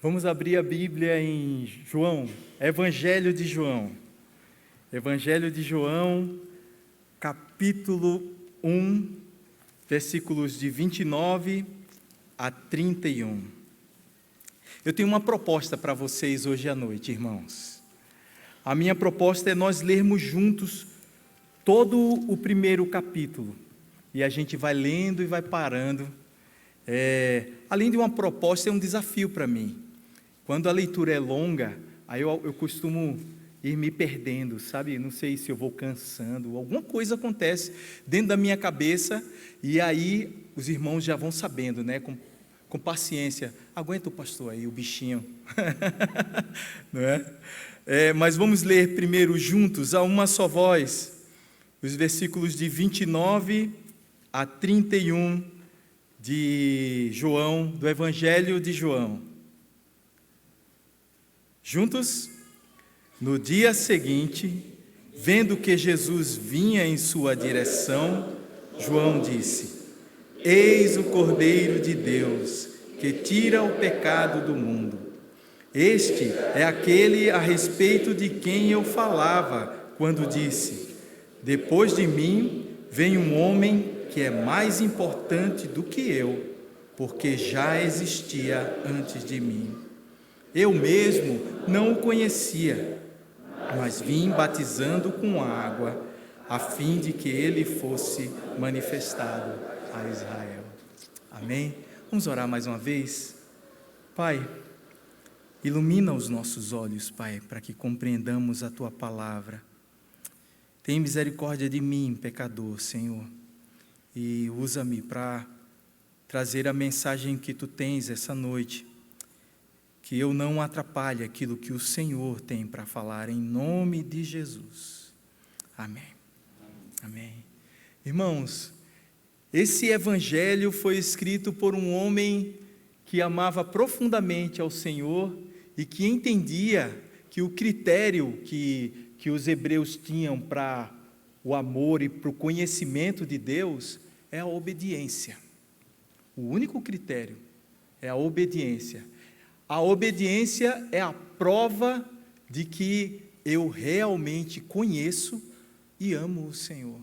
Vamos abrir a Bíblia em João, Evangelho de João. Evangelho de João, capítulo 1, versículos de 29 a 31. Eu tenho uma proposta para vocês hoje à noite, irmãos. A minha proposta é nós lermos juntos todo o primeiro capítulo. E a gente vai lendo e vai parando. Além de uma proposta, é um desafio para mim. Quando a leitura é longa, aí eu costumo ir me perdendo, sabe? Não sei se eu vou cansando, alguma coisa acontece dentro da minha cabeça, e aí os irmãos já vão sabendo, né? Com paciência, aguenta o pastor aí, o bichinho, não é? Mas vamos ler primeiro juntos, a uma só voz, os versículos de 29 a 31 de João, do Evangelho de João. Juntos? No dia seguinte, vendo que Jesus vinha em sua direção, João disse: Eis o Cordeiro de Deus, que tira o pecado do mundo. Este é aquele a respeito de quem eu falava, quando disse: Depois de mim vem um homem que é mais importante do que eu, porque já existia antes de mim. Eu mesmo não o conhecia, mas vim batizando com água, a fim de que ele fosse manifestado a Israel. Amém? Vamos orar mais uma vez? Pai, ilumina os nossos olhos, Pai, para que compreendamos a Tua palavra. Tem misericórdia de mim, pecador, Senhor, e usa-me para trazer a mensagem que Tu tens essa noite, que eu não atrapalhe aquilo que o Senhor tem para falar, em nome de Jesus. Amém. Amém. Irmãos, esse evangelho foi escrito por um homem que amava profundamente ao Senhor e que entendia que o critério que os hebreus tinham para o amor e para o conhecimento de Deus é a obediência. O único critério é a obediência. A obediência é a prova de que eu realmente conheço e amo o Senhor.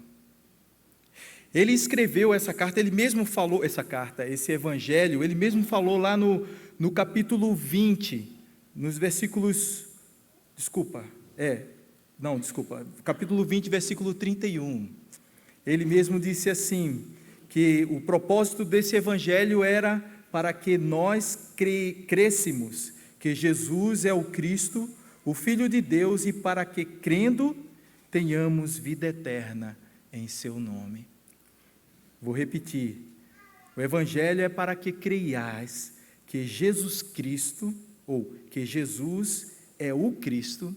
Ele escreveu essa carta, ele mesmo falou esse evangelho, ele mesmo falou lá no capítulo 20, nos versículos, capítulo 20, versículo 31. Ele mesmo disse assim, que o propósito desse evangelho era para que nós crêssemos que Jesus é o Cristo, o Filho de Deus, e para que, crendo, tenhamos vida eterna em seu nome. Vou repetir, o Evangelho é para que creiais que Jesus Cristo, ou que Jesus é o Cristo,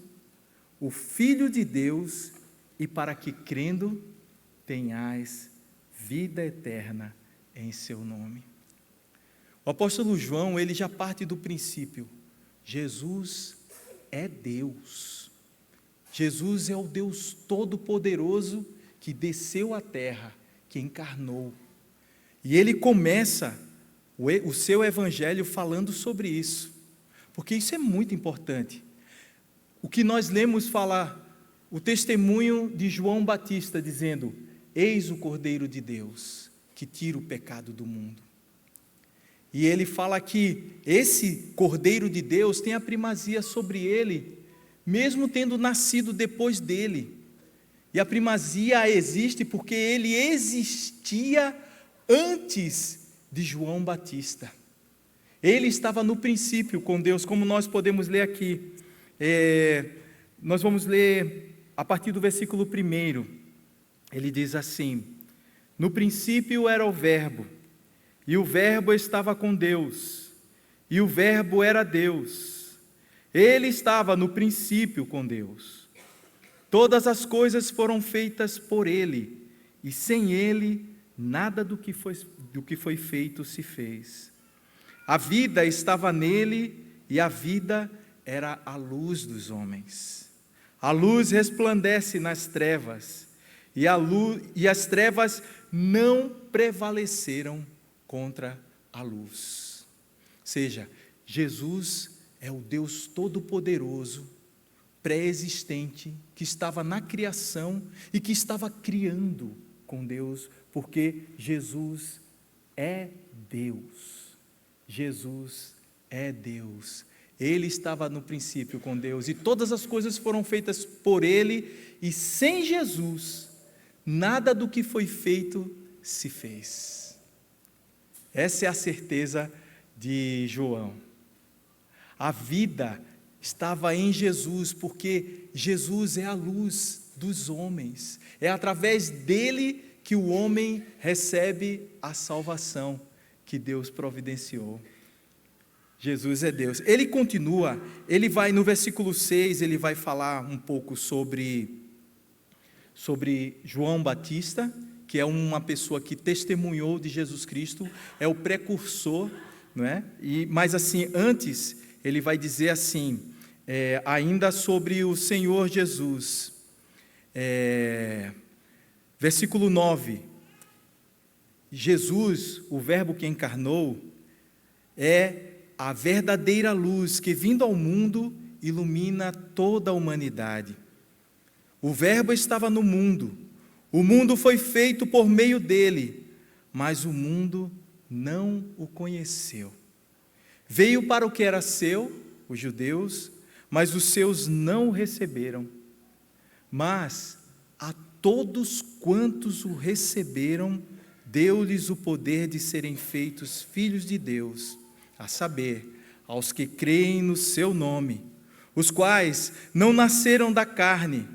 o Filho de Deus, e para que, crendo, tenhais vida eterna em seu nome. O apóstolo João, ele já parte do princípio, Jesus é Deus. Jesus é o Deus Todo-Poderoso que desceu à terra, que encarnou. E ele começa o seu evangelho falando sobre isso, porque isso é muito importante. O que nós lemos falar, o testemunho de João Batista dizendo: Eis o Cordeiro de Deus, que tira o pecado do mundo. E ele fala que esse Cordeiro de Deus tem a primazia sobre ele, mesmo tendo nascido depois dele. E a primazia existe porque ele existia antes de João Batista. Ele estava no princípio com Deus, como nós podemos ler aqui. Nós vamos ler a partir do versículo 1. Ele diz assim: No princípio era o Verbo, e o Verbo estava com Deus, e o Verbo era Deus. Ele estava no princípio com Deus. Todas as coisas foram feitas por Ele, e sem Ele, nada do que foi feito se fez. A vida estava nele, e a vida era a luz dos homens. A luz resplandece nas trevas, e as trevas não prevaleceram contra a luz. Ou seja, Jesus é o Deus Todo-Poderoso, pré-existente, que estava na criação e que estava criando com Deus, porque Jesus é Deus. Jesus é Deus. Ele estava no princípio com Deus e todas as coisas foram feitas por Ele, e sem Jesus, nada do que foi feito se fez. Essa é a certeza de João. A vida estava em Jesus, porque Jesus é a luz dos homens. É através dele que o homem recebe a salvação que Deus providenciou. Jesus é Deus. Ele continua, ele vai no versículo 6, ele vai falar um pouco sobre João Batista, que é uma pessoa que testemunhou de Jesus Cristo, é o precursor, não é? Mas assim, antes, ele vai dizer assim, ainda sobre o Senhor Jesus, versículo 9, Jesus, o verbo que encarnou, é a verdadeira luz que, vindo ao mundo, ilumina toda a humanidade. O verbo estava no mundo, o mundo foi feito por meio dele, mas o mundo não o conheceu. Veio para o que era seu, os judeus, mas os seus não o receberam. Mas a todos quantos o receberam, deu-lhes o poder de serem feitos filhos de Deus, a saber, aos que creem no seu nome, os quais não nasceram da carne,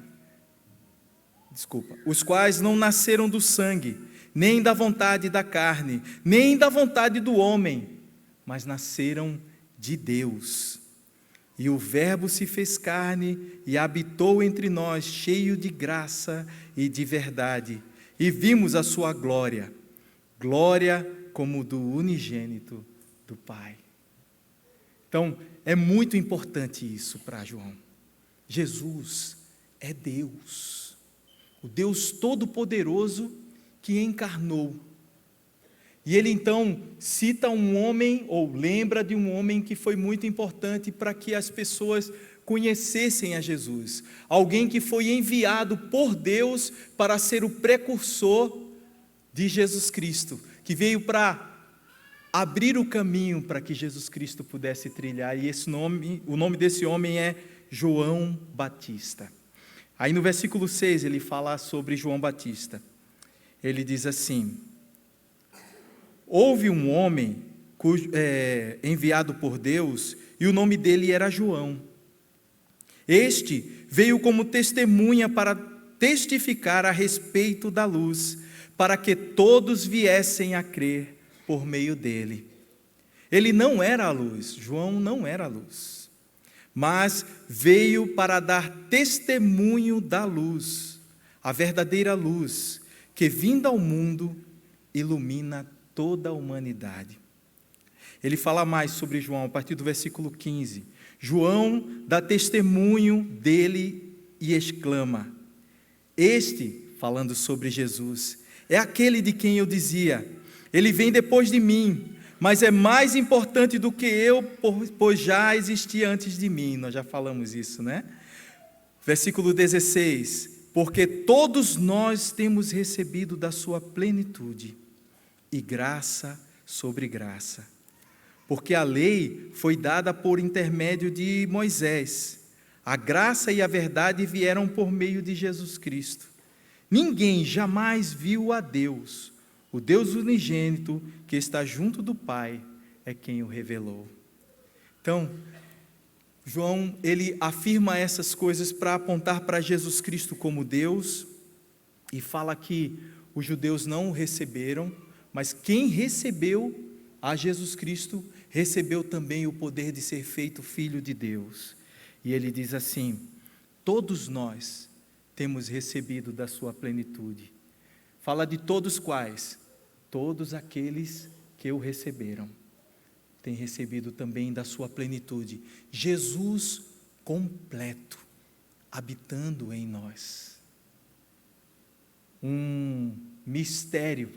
os quais não nasceram do sangue, nem da vontade da carne, nem da vontade do homem, mas nasceram de Deus. E o Verbo se fez carne e habitou entre nós, cheio de graça e de verdade, e vimos a sua glória, glória como do unigênito do Pai. Então, é muito importante isso para João. Jesus é Deus, o Deus Todo-Poderoso que encarnou. E ele então cita um homem, ou lembra de um homem que foi muito importante para que as pessoas conhecessem a Jesus. Alguém que foi enviado por Deus para ser o precursor de Jesus Cristo, que veio para abrir o caminho para que Jesus Cristo pudesse trilhar, e o nome desse homem é João Batista. Aí no versículo 6 ele fala sobre João Batista. Ele diz assim: houve um homem enviado por Deus, e o nome dele era João. Este veio como testemunha para testificar a respeito da luz, para que todos viessem a crer por meio dele. Ele não era a luz, João não era a luz, mas veio para dar testemunho da luz, a verdadeira luz, que vinda ao mundo, ilumina toda a humanidade. Ele fala mais sobre João, a partir do versículo 15. João dá testemunho dele e exclama: este, falando sobre Jesus, é aquele de quem eu dizia, ele vem depois de mim, mas é mais importante do que eu, pois já existia antes de mim. Nós já falamos isso, né? Versículo 16, porque todos nós temos recebido da sua plenitude, e graça sobre graça. Porque a lei foi dada por intermédio de Moisés, a graça e a verdade vieram por meio de Jesus Cristo. Ninguém jamais viu a Deus, o Deus unigênito que está junto do Pai é quem o revelou. Então, João, ele afirma essas coisas para apontar para Jesus Cristo como Deus, e fala que os judeus não o receberam, mas quem recebeu a Jesus Cristo, recebeu também o poder de ser feito filho de Deus. E ele diz assim: todos nós temos recebido da sua plenitude. Fala de todos quais? Todos aqueles que o receberam, têm recebido também da sua plenitude. Jesus completo, habitando em nós. Um mistério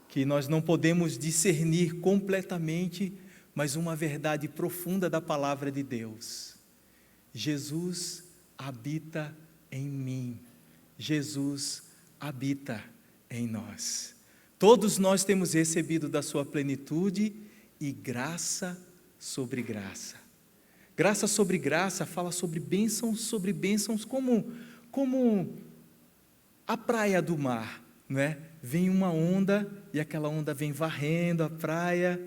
que nós não podemos discernir completamente, mas uma verdade profunda da palavra de Deus. Jesus habita em mim. Jesus habita em nós. Todos nós temos recebido da sua plenitude e graça sobre graça. Graça sobre graça fala sobre bênçãos como a praia do mar, não é? Vem uma onda e aquela onda vem varrendo a praia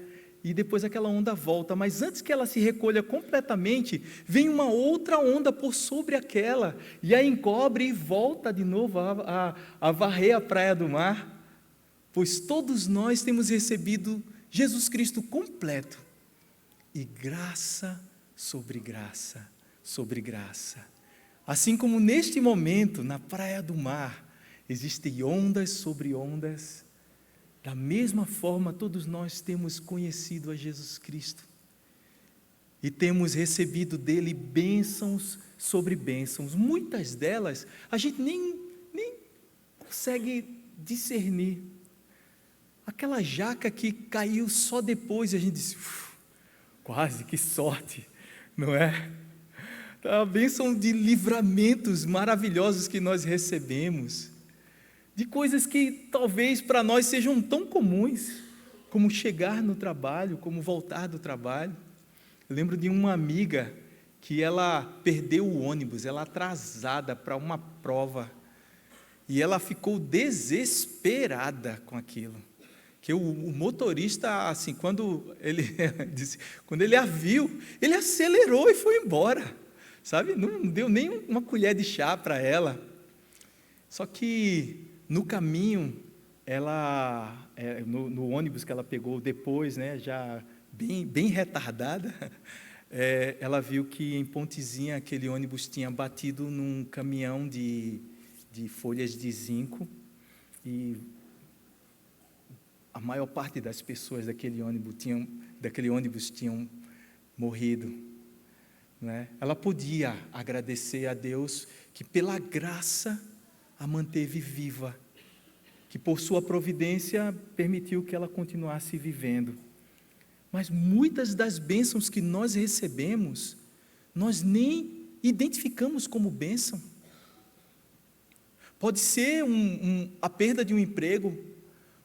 e depois aquela onda volta, mas antes que ela se recolha completamente, vem uma outra onda por sobre aquela e a encobre e volta de novo a varrer a praia do mar, pois todos nós temos recebido Jesus Cristo completo e graça sobre graça sobre graça. Assim como neste momento, na praia do mar, existem ondas sobre ondas, da mesma forma todos nós temos conhecido a Jesus Cristo e temos recebido dele bênçãos sobre bênçãos. Muitas delas a gente nem consegue discernir. Aquela jaca que caiu só depois, a gente disse, quase, que sorte, não é? A bênção de livramentos maravilhosos que nós recebemos, de coisas que talvez para nós sejam tão comuns, como chegar no trabalho, como voltar do trabalho. Eu lembro de uma amiga que ela perdeu o ônibus, ela atrasada para uma prova, e ela ficou desesperada com aquilo. Que o motorista, assim, quando ele a viu, ele acelerou e foi embora, sabe? Não deu nem uma colher de chá para ela. Só que no caminho, no ônibus que ela pegou depois, né, já bem retardada, ela viu que em Pontezinha aquele ônibus tinha batido num caminhão de folhas de zinco e a maior parte das pessoas daquele ônibus tinham morrido, né? Ela podia agradecer a Deus que pela graça a manteve viva, que por sua providência permitiu que ela continuasse vivendo. Mas muitas das bênçãos que nós recebemos, nós nem identificamos como bênção. Pode ser a perda de um emprego,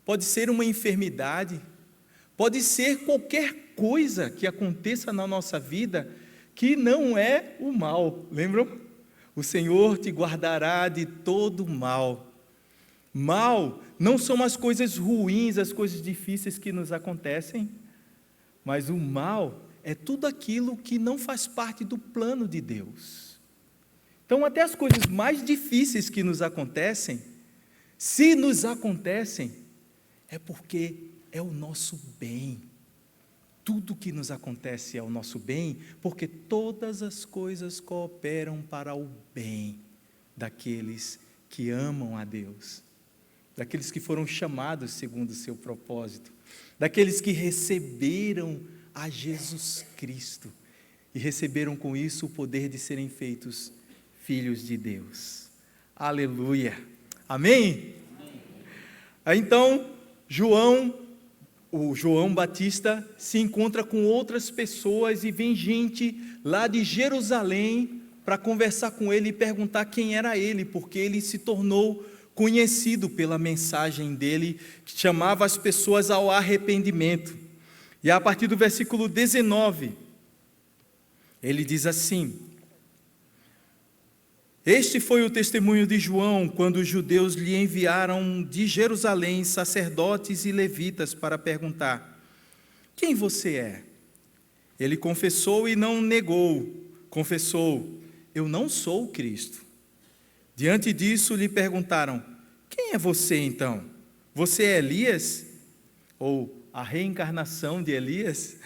pode ser uma enfermidade, pode ser qualquer coisa que aconteça na nossa vida que não é o mal, lembram? O Senhor te guardará de todo mal. Mal não são as coisas ruins, as coisas difíceis que nos acontecem, mas o mal é tudo aquilo que não faz parte do plano de Deus. Então, até as coisas mais difíceis que nos acontecem, se nos acontecem, é porque é o nosso bem. Tudo que nos acontece é o nosso bem, porque todas as coisas cooperam para o bem daqueles que amam a Deus, daqueles que foram chamados segundo o seu propósito, daqueles que receberam a Jesus Cristo e receberam com isso o poder de serem feitos filhos de Deus. Aleluia! Amém? Então, o João Batista se encontra com outras pessoas e vem gente lá de Jerusalém para conversar com ele e perguntar quem era ele, porque ele se tornou conhecido pela mensagem dele, que chamava as pessoas ao arrependimento. E a partir do versículo 19, ele diz assim: este foi o testemunho de João, quando os judeus lhe enviaram de Jerusalém sacerdotes e levitas para perguntar: quem você é? Ele confessou e não negou, confessou: eu não sou o Cristo. Diante disso lhe perguntaram: quem é você então? Você é Elias? Ou a reencarnação de Elias?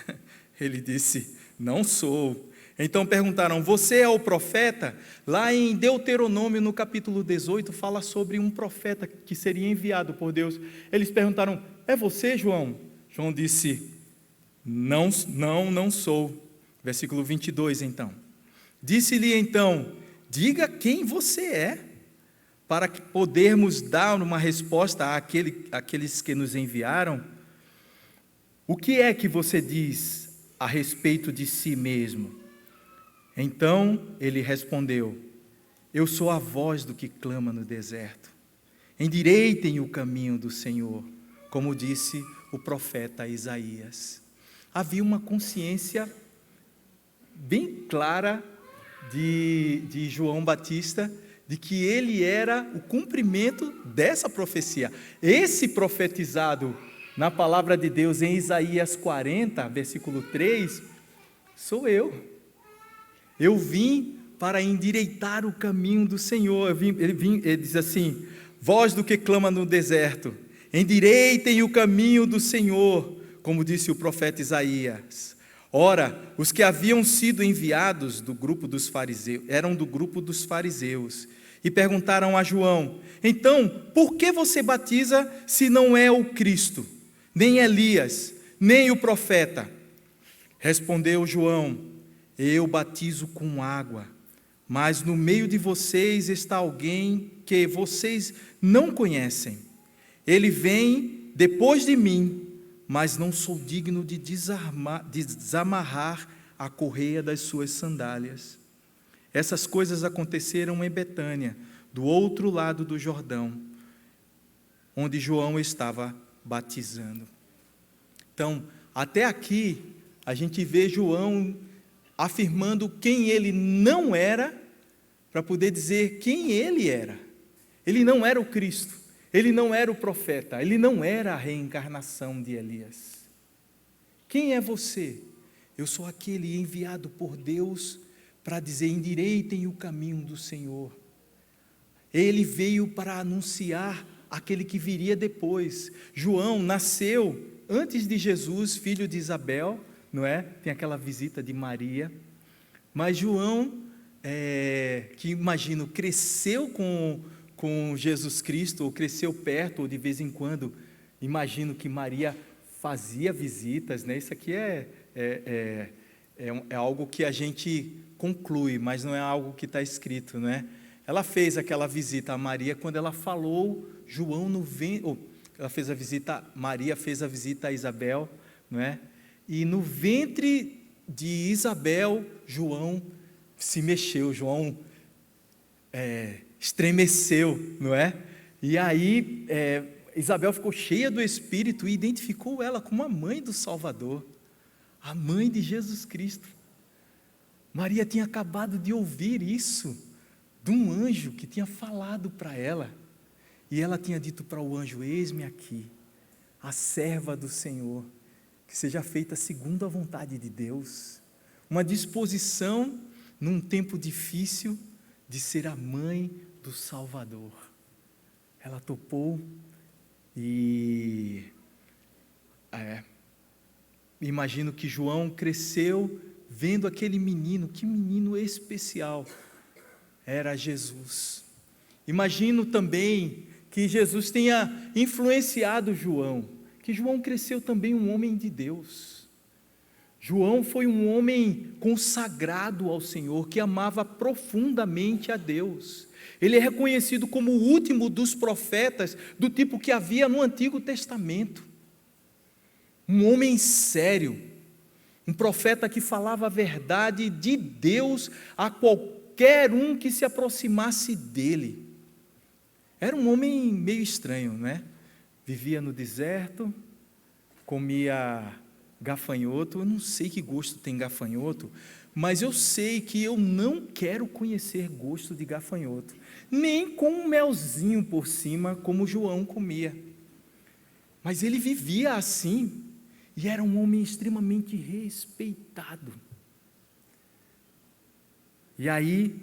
Ele disse: não sou. Então perguntaram: você é o profeta? Lá em Deuteronômio, no capítulo 18, fala sobre um profeta que seria enviado por Deus. Eles perguntaram: é você, João? João disse: não sou. Versículo 22, então. Disse-lhe então: diga quem você é, para que podermos dar uma resposta àqueles que nos enviaram. O que é que você diz? a respeito de si mesmo. Então ele respondeu: eu sou a voz do que clama no deserto. Endireitem o caminho do Senhor, como disse o profeta Isaías. Havia uma consciência bem clara de João Batista, de que ele era o cumprimento dessa profecia. Esse profetizado na palavra de Deus em Isaías 40, versículo 3, sou eu. Eu vim para endireitar o caminho do Senhor. Ele diz assim: voz do que clama no deserto, endireitem o caminho do Senhor, como disse o profeta Isaías. Ora, os que haviam sido enviados do grupo dos fariseus, eram do grupo dos fariseus, e perguntaram a João: então, por que você batiza se não é o Cristo, nem Elias, nem o profeta? Respondeu João: eu batizo com água, mas no meio de vocês está alguém que vocês não conhecem. Ele vem depois de mim, mas não sou digno de desamarrar a correia das suas sandálias. Essas coisas aconteceram em Betânia, do outro lado do Jordão, onde João estava batizando. Então, até aqui, a gente vê João afirmando quem ele não era, para poder dizer quem ele era. Ele não era o Cristo, ele não era o profeta, ele não era a reencarnação de Elias. Quem é você? Eu sou aquele enviado por Deus para dizer: endireitem o caminho do Senhor. Ele veio para anunciar aquele que viria depois. João nasceu antes de Jesus, filho de Isabel, não é? Tem aquela visita de Maria. Mas João, que imagino cresceu com Jesus Cristo, ou cresceu perto, ou de vez em quando, imagino que Maria fazia visitas, né? Isso aqui é algo que a gente conclui, mas não é algo que está escrito, né? Ela fez aquela visita a Maria quando ela falou João no ventre, Maria fez a visita a Isabel, não é? E no ventre de Isabel, João se mexeu, João estremeceu, não é? E aí Isabel ficou cheia do Espírito e identificou ela como a mãe do Salvador, a mãe de Jesus Cristo. Maria tinha acabado de ouvir isso de um anjo que tinha falado para ela, e ela tinha dito para o anjo: eis-me aqui, a serva do Senhor, que seja feita segundo a vontade de Deus. Uma disposição num tempo difícil de ser a mãe do Salvador. Ela topou e imagino que João cresceu vendo aquele menino, que menino especial era Jesus. Imagino também que Jesus tenha influenciado João, que João cresceu também um homem de Deus. João foi um homem consagrado ao Senhor, que amava profundamente a Deus. Ele é reconhecido como o último dos profetas, do tipo que havia no Antigo Testamento. Um homem sério, um profeta que falava a verdade de Deus a qualquer um que se aproximasse dele. Era um homem meio estranho, não é? Vivia no deserto, comia gafanhoto. Eu não sei que gosto tem gafanhoto, mas eu sei que eu não quero conhecer gosto de gafanhoto, nem com um melzinho por cima, como João comia. Mas ele vivia assim, e era um homem extremamente respeitado. E aí,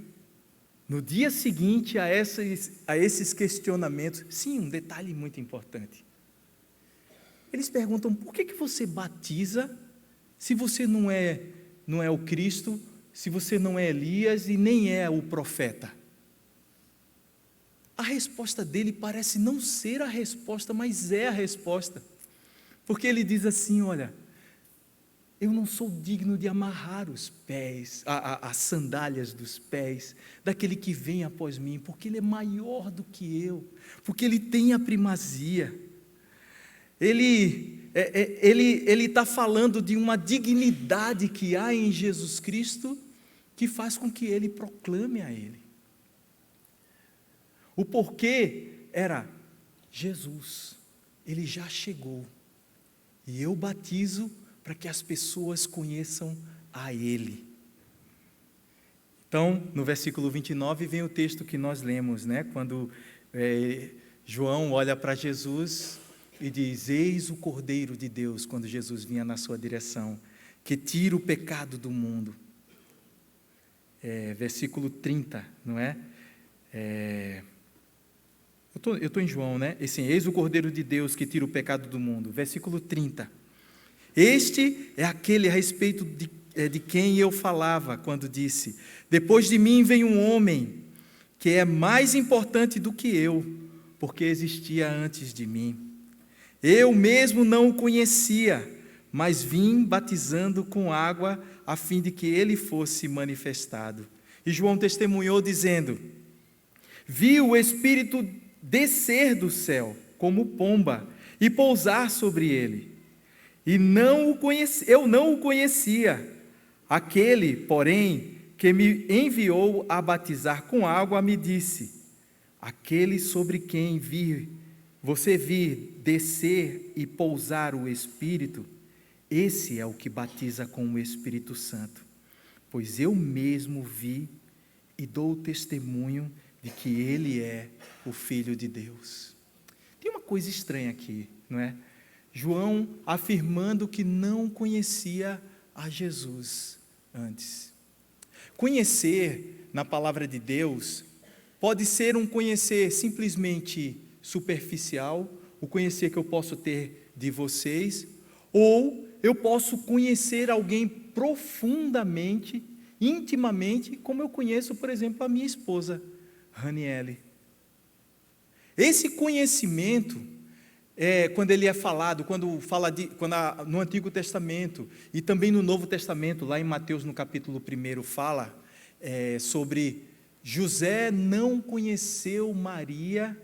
no dia seguinte a esses questionamentos, sim, um detalhe muito importante. Eles perguntam: por que você batiza se você não é o Cristo, se você não é Elias e nem é o profeta? A resposta dele parece não ser a resposta, mas é a resposta. Porque ele diz assim: olha, eu não sou digno de amarrar os pés, as sandálias dos pés daquele que vem após mim, porque ele é maior do que eu, porque ele tem a primazia. ele está falando de uma dignidade que há em Jesus Cristo, que faz com que ele proclame a Ele. O porquê era Jesus, Ele já chegou, e eu batizo para que as pessoas conheçam a Ele. Então, no versículo 29 vem o texto que nós lemos, né? Quando João olha para Jesus e diz: eis o Cordeiro de Deus, quando Jesus vinha na sua direção, que tira o pecado do mundo. Versículo 30, não é? Eu estou em João, né? Assim, eis o Cordeiro de Deus que tira o pecado do mundo. Versículo 30. Este é aquele a respeito de quem eu falava quando disse: depois de mim vem um homem que é mais importante do que eu, porque existia antes de mim. Eu mesmo não o conhecia, mas vim batizando com água a fim de que ele fosse manifestado. E João testemunhou dizendo: vi o Espírito descer do céu como pomba e pousar sobre ele. E eu não o conhecia. Aquele, porém, que me enviou a batizar com água, me disse: aquele sobre quem você vir descer e pousar o Espírito, esse é o que batiza com o Espírito Santo. Pois eu mesmo vi e dou testemunho de que ele é o Filho de Deus. Tem uma coisa estranha aqui, não é? João afirmando que não conhecia a Jesus antes. Conhecer, na palavra de Deus, pode ser um conhecer simplesmente superficial, o conhecer que eu posso ter de vocês, ou eu posso conhecer alguém profundamente, intimamente, como eu conheço, por exemplo, a minha esposa, Raniele. Esse conhecimento, quando ele é falado, no Antigo Testamento e também no Novo Testamento, lá em Mateus, no capítulo 1, fala sobre José não conheceu Maria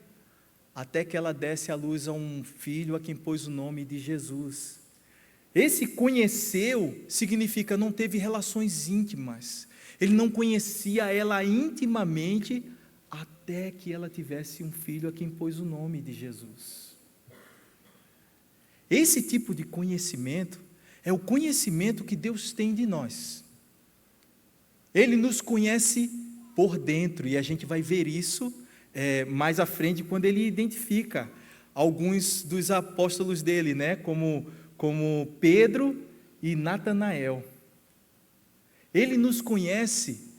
até que ela desse à luz a um filho a quem pôs o nome de Jesus. Esse conheceu significa não teve relações íntimas. Ele não conhecia ela intimamente até que ela tivesse um filho a quem pôs o nome de Jesus. Esse tipo de conhecimento é o conhecimento que Deus tem de nós. Ele nos conhece por dentro, e a gente vai ver isso mais à frente, quando ele identifica alguns dos apóstolos dele, né? Como Pedro e Natanael. Ele nos conhece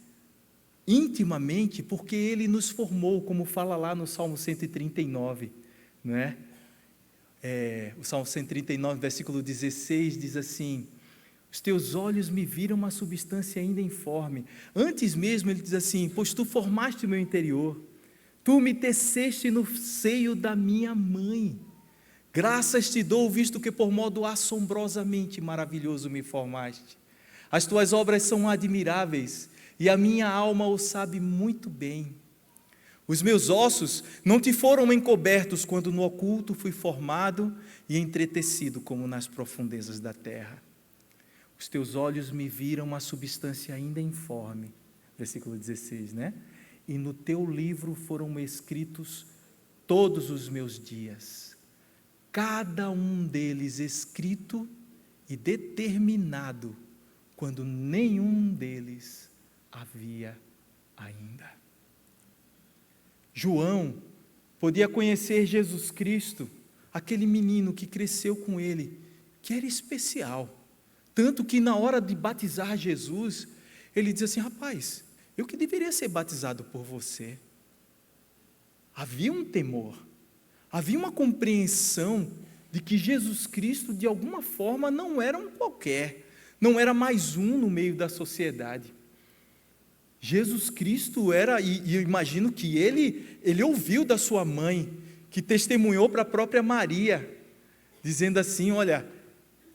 intimamente porque ele nos formou, como fala lá no Salmo 139, não é? O Salmo 139, versículo 16, diz assim: os teus olhos me viram uma substância ainda informe. Antes mesmo ele diz assim: pois tu formaste o meu interior, tu me teceste no seio da minha mãe. Graças te dou, visto que por modo assombrosamente maravilhoso me formaste. As tuas obras são admiráveis, e a minha alma o sabe muito bem. Os meus ossos não te foram encobertos quando no oculto fui formado e entretecido como nas profundezas da terra. Os teus olhos me viram uma substância ainda informe. Versículo 16, né? E no teu livro foram escritos todos os meus dias, cada um deles escrito e determinado, quando nenhum deles havia ainda. João podia conhecer Jesus Cristo, aquele menino que cresceu com ele, que era especial, tanto que na hora de batizar Jesus, ele diz assim: rapaz, eu que deveria ser batizado por você. Havia um temor, havia uma compreensão de que Jesus Cristo, de alguma forma, não era um qualquer, não era mais um no meio da sociedade. Jesus Cristo era, e eu imagino que ele ouviu da sua mãe, que testemunhou para a própria Maria, dizendo assim: olha,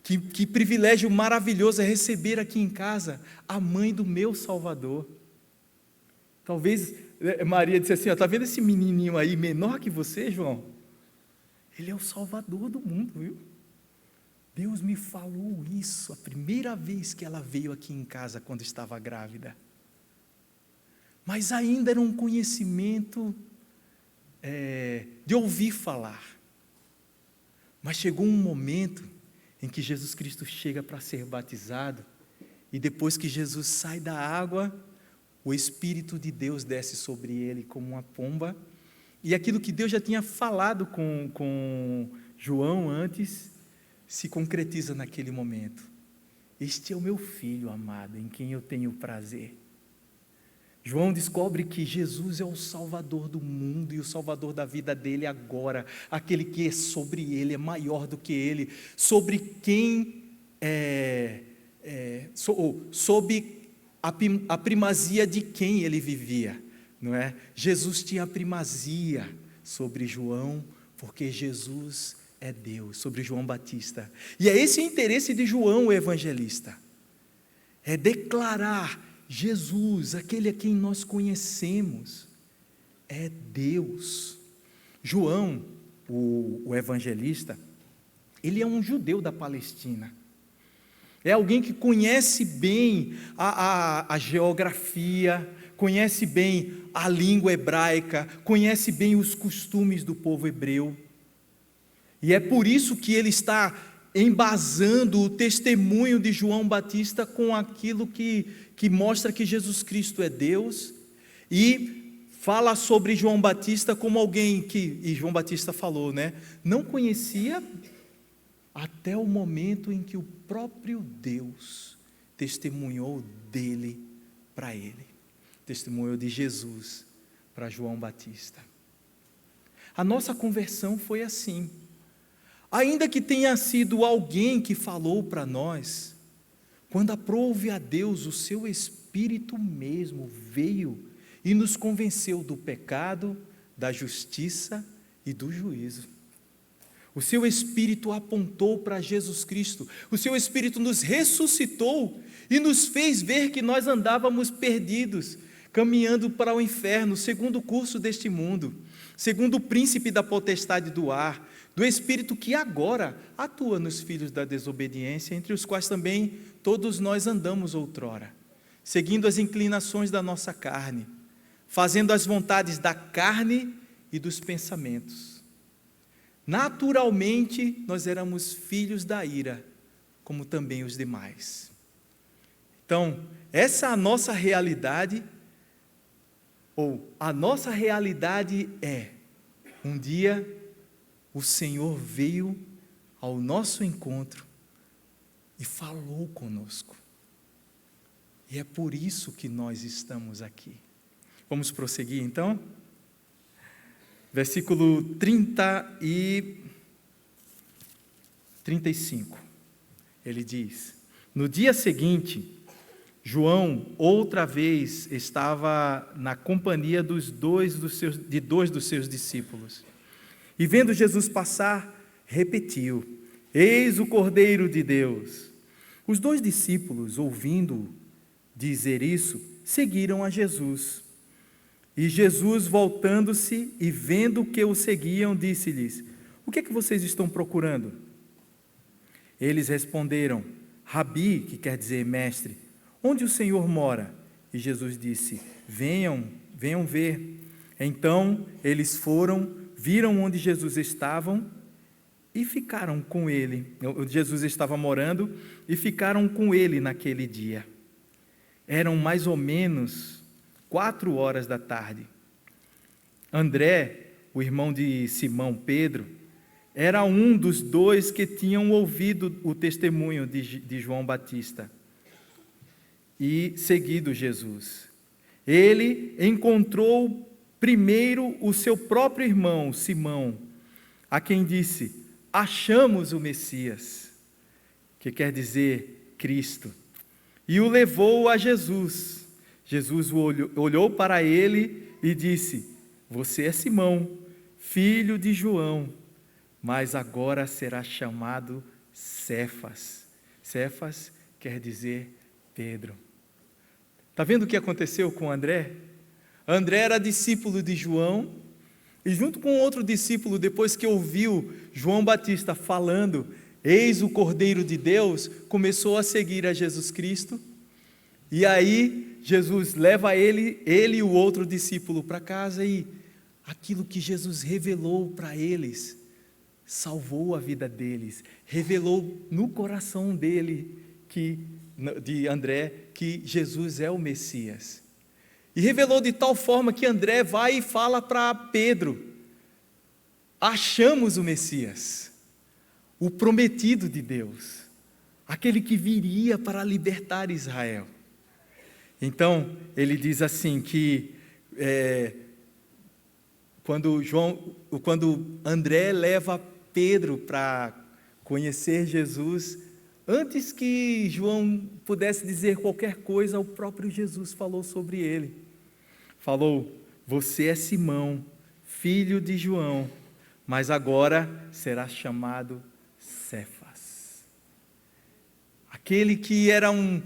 que privilégio maravilhoso é receber aqui em casa a mãe do meu Salvador. Talvez Maria disse assim: está vendo esse menininho aí menor que você, João? Ele é o Salvador do mundo, viu? Deus me falou isso a primeira vez que ela veio aqui em casa, quando estava grávida. Mas ainda era um conhecimento de ouvir falar. Mas chegou um momento em que Jesus Cristo chega para ser batizado, e depois que Jesus sai da água, o Espírito de Deus desce sobre ele como uma pomba, e aquilo que Deus já tinha falado com João antes, se concretiza naquele momento. Este é o meu filho amado, em quem eu tenho prazer. João descobre que Jesus é o Salvador do mundo e o Salvador da vida dele agora, aquele que é sobre ele, é maior do que ele, sobre quem sob a primazia de quem ele vivia, não é? Jesus tinha a primazia sobre João, porque Jesus é Deus, sobre João Batista. E é esse o interesse de João, o evangelista, é declarar: Jesus, aquele a quem nós conhecemos, é Deus. João, o evangelista, ele é um judeu da Palestina. É alguém que conhece bem a geografia, conhece bem a língua hebraica, conhece bem os costumes do povo hebreu. E é por isso que ele está embasando o testemunho de João Batista com aquilo que mostra que Jesus Cristo é Deus, e fala sobre João Batista como alguém que, e João Batista falou, né, não conhecia até o momento em que o próprio Deus testemunhou dele para ele, testemunhou de Jesus para João Batista. A nossa conversão foi assim. Ainda que tenha sido alguém que falou para nós, quando aprove a Deus, o seu Espírito mesmo veio e nos convenceu do pecado, da justiça e do juízo. O seu Espírito apontou para Jesus Cristo, o seu Espírito nos ressuscitou e nos fez ver que nós andávamos perdidos, caminhando para o inferno, segundo o curso deste mundo, segundo o príncipe da potestade do ar, do Espírito que agora atua nos filhos da desobediência, entre os quais também todos nós andamos outrora, seguindo as inclinações da nossa carne, fazendo as vontades da carne e dos pensamentos. Naturalmente, nós éramos filhos da ira, como também os demais. Então, essa é a nossa realidade, ou a nossa realidade é, um dia o Senhor veio ao nosso encontro e falou conosco. E é por isso que nós estamos aqui. Vamos prosseguir então? Versículo 30 e 35. Ele diz: no dia seguinte, João outra vez estava na companhia de dois dos seus discípulos. E vendo Jesus passar, repetiu: eis o Cordeiro de Deus. Os dois discípulos, ouvindo dizer isso, seguiram a Jesus. E Jesus, voltando-se e vendo que o seguiam, disse-lhes: o que é que vocês estão procurando? Eles responderam: Rabi, que quer dizer mestre, onde o Senhor mora? E Jesus disse: venham ver. Então eles foram, viram onde Jesus estava e ficaram com ele. Onde Jesus estava morando e ficaram com ele naquele dia. Eram mais ou menos 4 da tarde. André, o irmão de Simão Pedro, era um dos dois que tinham ouvido o testemunho de João Batista e seguido Jesus. Ele encontrou primeiro o seu próprio irmão, Simão, a quem disse: achamos o Messias, que quer dizer Cristo, e o levou a Jesus. Jesus olhou para ele e disse: você é Simão, filho de João, mas agora será chamado Cefas. Cefas quer dizer Pedro. Está vendo o que aconteceu com André? André era discípulo de João, E junto com outro discípulo, depois que ouviu João Batista falando, eis o Cordeiro de Deus, começou a seguir a Jesus Cristo. E aí Jesus leva ele e o outro discípulo para casa, e aquilo que Jesus revelou para eles salvou a vida deles, revelou no coração dele, de André, que Jesus é o Messias. E revelou de tal forma que André vai e fala para Pedro: achamos o Messias, o prometido de Deus, aquele que viria para libertar Israel. Então, ele diz assim que quando André leva Pedro para conhecer Jesus, antes que João pudesse dizer qualquer coisa, o próprio Jesus falou sobre ele. Falou: você é Simão, filho de João, mas agora será chamado Cefas. Aquele que era um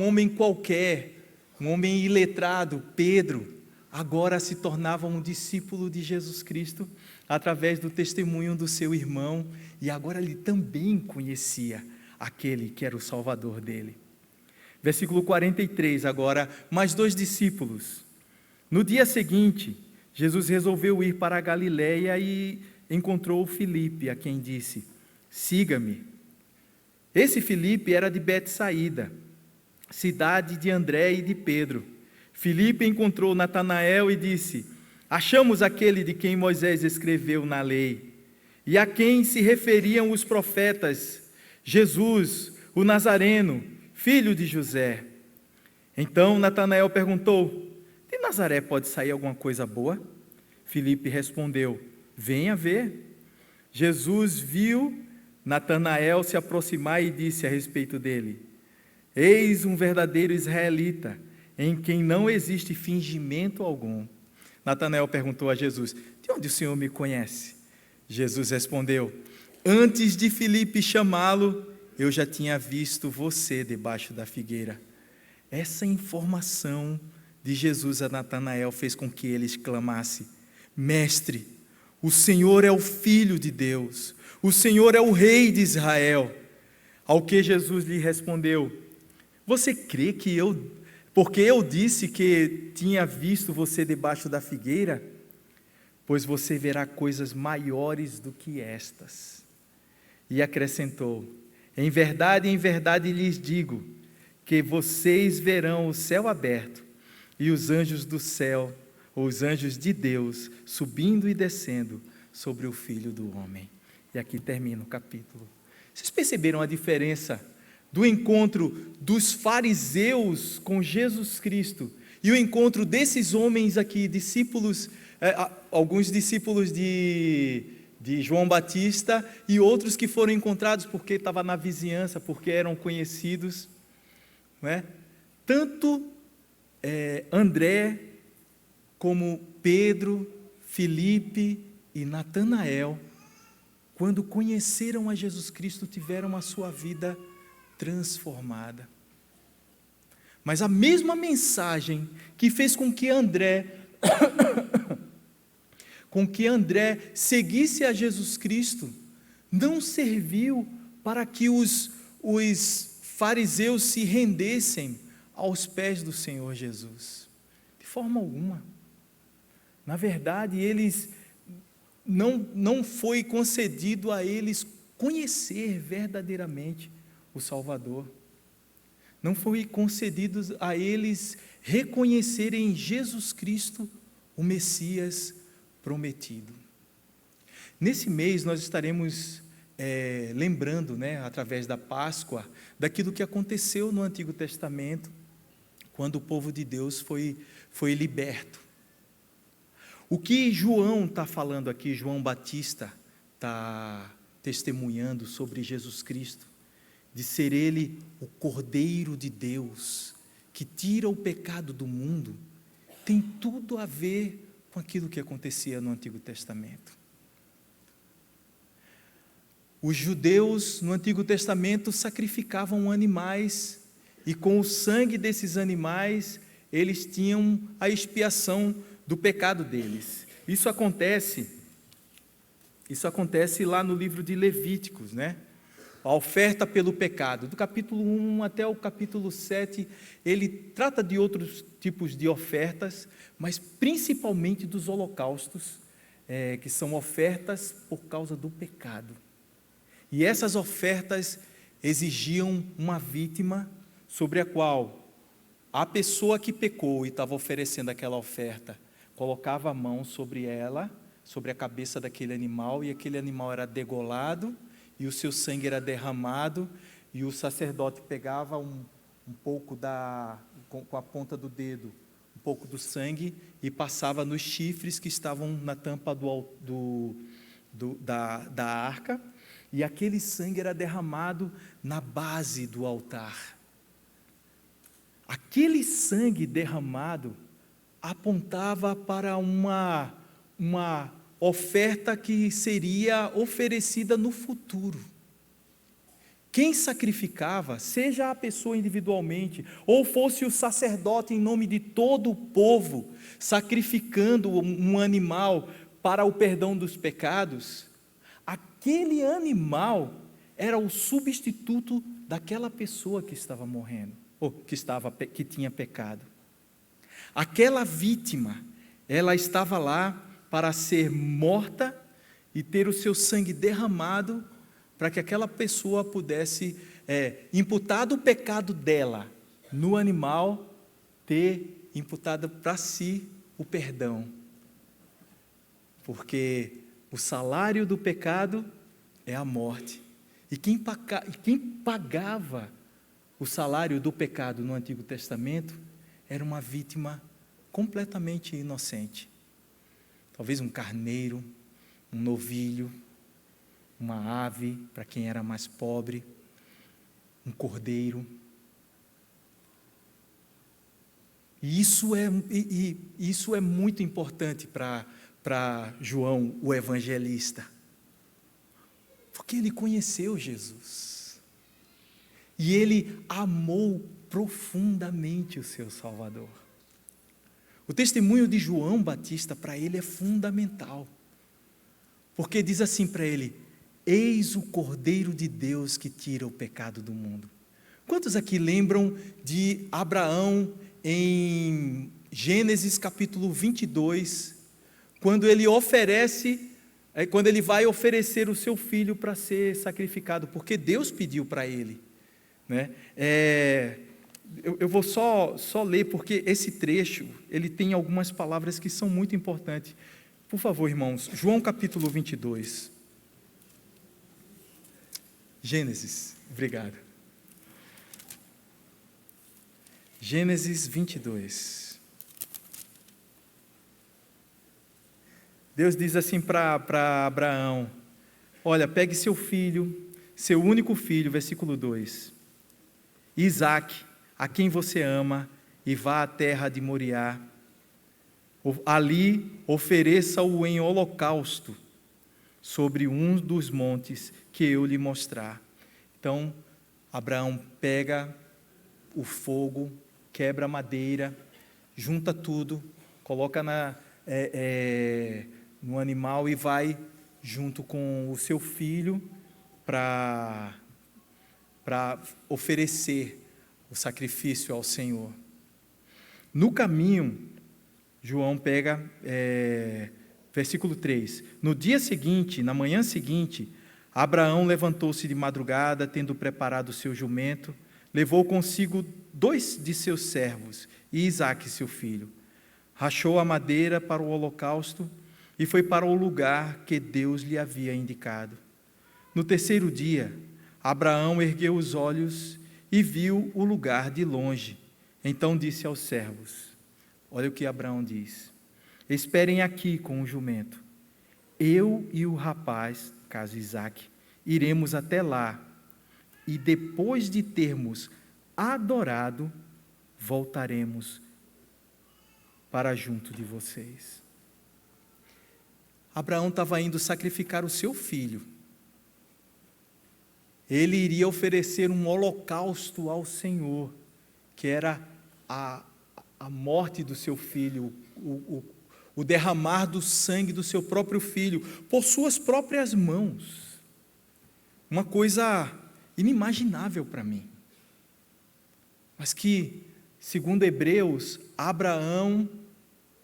homem qualquer, um homem iletrado, Pedro, agora se tornava um discípulo de Jesus Cristo, através do testemunho do seu irmão, e agora ele também conhecia aquele que era o Salvador dele. Versículo 43 agora, mais 2 discípulos. No dia seguinte, Jesus resolveu ir para a Galiléia e encontrou Filipe, a quem disse: siga-me. Esse Filipe era de Betsaída, cidade de André e de Pedro. Filipe encontrou Natanael e disse: achamos aquele de quem Moisés escreveu na lei, e a quem se referiam os profetas, Jesus, o Nazareno, filho de José. Então Natanael perguntou: de Nazaré pode sair alguma coisa boa? Filipe respondeu: venha ver. Jesus viu Natanael se aproximar e disse a respeito dele: eis um verdadeiro israelita, em quem não existe fingimento algum. Natanael perguntou a Jesus: de onde o Senhor me conhece? Jesus respondeu: antes de Filipe chamá-lo, eu já tinha visto você debaixo da figueira. Essa informação de Jesus a Natanael fez com que ele exclamasse: mestre, o Senhor é o Filho de Deus, o Senhor é o Rei de Israel. Ao que Jesus lhe respondeu: você crê que porque eu disse que tinha visto você debaixo da figueira? Pois você verá coisas maiores do que estas. E acrescentou: em verdade lhes digo, que vocês verão o céu aberto, e os anjos do céu, ou os anjos de Deus, subindo e descendo sobre o Filho do Homem. E aqui termina o capítulo. Vocês perceberam a diferença do encontro dos fariseus com Jesus Cristo e o encontro desses homens aqui, discípulos, alguns discípulos de João Batista e outros que foram encontrados porque estavam na vizinhança, porque eram conhecidos, não é? Tanto André como Pedro, Filipe e Natanael, quando conheceram a Jesus Cristo, tiveram a sua vida transformada. Mas a mesma mensagem que fez com que André seguisse a Jesus Cristo, não serviu para que os fariseus se rendessem aos pés do Senhor Jesus, de forma alguma. Na verdade, não foi concedido a eles conhecer verdadeiramente o Salvador. Não foi concedido a eles reconhecerem em Jesus Cristo o Messias prometido. Nesse mês nós estaremos lembrando, através da Páscoa, daquilo que aconteceu no Antigo Testamento, quando o povo de Deus foi liberto. O que João está falando aqui, João Batista está testemunhando sobre Jesus Cristo, de ser Ele o Cordeiro de Deus, que tira o pecado do mundo, tem tudo a ver com aquilo que acontecia no Antigo Testamento. Os judeus no Antigo Testamento sacrificavam animais, e com o sangue desses animais, eles tinham a expiação do pecado deles. Isso acontece lá no livro de Levíticos, né? A oferta pelo pecado. Do capítulo 1 até o capítulo 7, ele trata de outros tipos de ofertas, mas principalmente dos holocaustos, que são ofertas por causa do pecado. E essas ofertas exigiam uma vítima sobre a qual a pessoa que pecou e estava oferecendo aquela oferta, colocava a mão sobre ela, sobre a cabeça daquele animal, e aquele animal era degolado, e o seu sangue era derramado, e o sacerdote pegava um pouco com a ponta do dedo, um pouco do sangue, e passava nos chifres que estavam na tampa da arca, e aquele sangue era derramado na base do altar. Aquele sangue derramado apontava para uma oferta que seria oferecida no futuro. Quem sacrificava, seja a pessoa individualmente, ou fosse o sacerdote em nome de todo o povo, sacrificando um animal para o perdão dos pecados, aquele animal era o substituto daquela pessoa que estava morrendo, ou que tinha pecado. Aquela vítima, ela estava lá para ser morta e ter o seu sangue derramado, para que aquela pessoa pudesse, imputado o pecado dela no animal, ter imputado para si o perdão. Porque o salário do pecado é a morte. E quem pagava o salário do pecado no Antigo Testamento era uma vítima completamente inocente. Talvez um carneiro, um novilho, uma ave, para quem era mais pobre, um cordeiro. E isso é muito importante para João, o evangelista, porque ele conheceu Jesus, e ele amou profundamente o seu Salvador. O testemunho de João Batista para ele é fundamental, porque diz assim para ele: eis o Cordeiro de Deus que tira o pecado do mundo. Quantos aqui lembram de Abraão em Gênesis capítulo 22, quando ele vai oferecer o seu filho para ser sacrificado, porque Deus pediu para ele, né? Eu vou só ler, porque esse trecho, ele tem algumas palavras que são muito importantes. Por favor, irmãos, João capítulo 22. Gênesis, obrigado. Gênesis 22. Deus diz assim para Abraão: olha, pegue seu filho, seu único filho, versículo 2, Isaque, a quem você ama, e vá à terra de Moriá. Ali ofereça-o em holocausto sobre um dos montes que eu lhe mostrar. Então, Abraão pega o fogo, quebra a madeira, junta tudo, coloca no animal e vai junto com o seu filho para oferecer o sacrifício ao Senhor. No caminho, João pega, versículo 3, no dia seguinte, na manhã seguinte, Abraão levantou-se de madrugada, tendo preparado o seu jumento, levou consigo 2 de seus servos e Isaque, seu filho, rachou a madeira para o holocausto e foi para o lugar que Deus lhe havia indicado. No terceiro dia, Abraão ergueu os olhos e viu o lugar de longe. Então disse aos servos, olha o que Abraão diz: esperem aqui com o jumento. Eu e o rapaz, caso Isaque, iremos até lá, e depois de termos adorado, voltaremos para junto de vocês. Abraão estava indo sacrificar o seu filho. Ele iria oferecer um holocausto ao Senhor, que era a morte do seu filho, o o derramar do sangue do seu próprio filho, por suas próprias mãos. Uma coisa inimaginável para mim. Mas que, segundo Hebreus, Abraão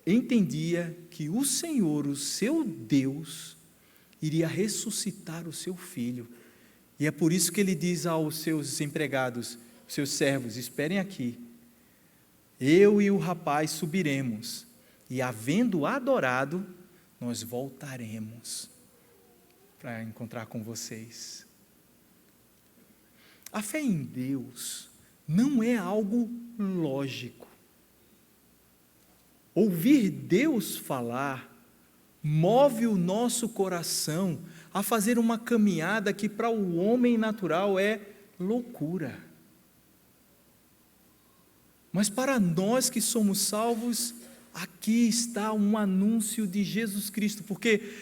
entendia que o Senhor, o seu Deus, iria ressuscitar o seu filho. E é por isso que ele diz aos seus empregados, seus servos: esperem aqui, eu e o rapaz subiremos, e havendo adorado, nós voltaremos para encontrar com vocês. A fé em Deus não é algo lógico. Ouvir Deus falar move o nosso coração a fazer uma caminhada que para o homem natural é loucura. Mas para nós que somos salvos, aqui está um anúncio de Jesus Cristo, porque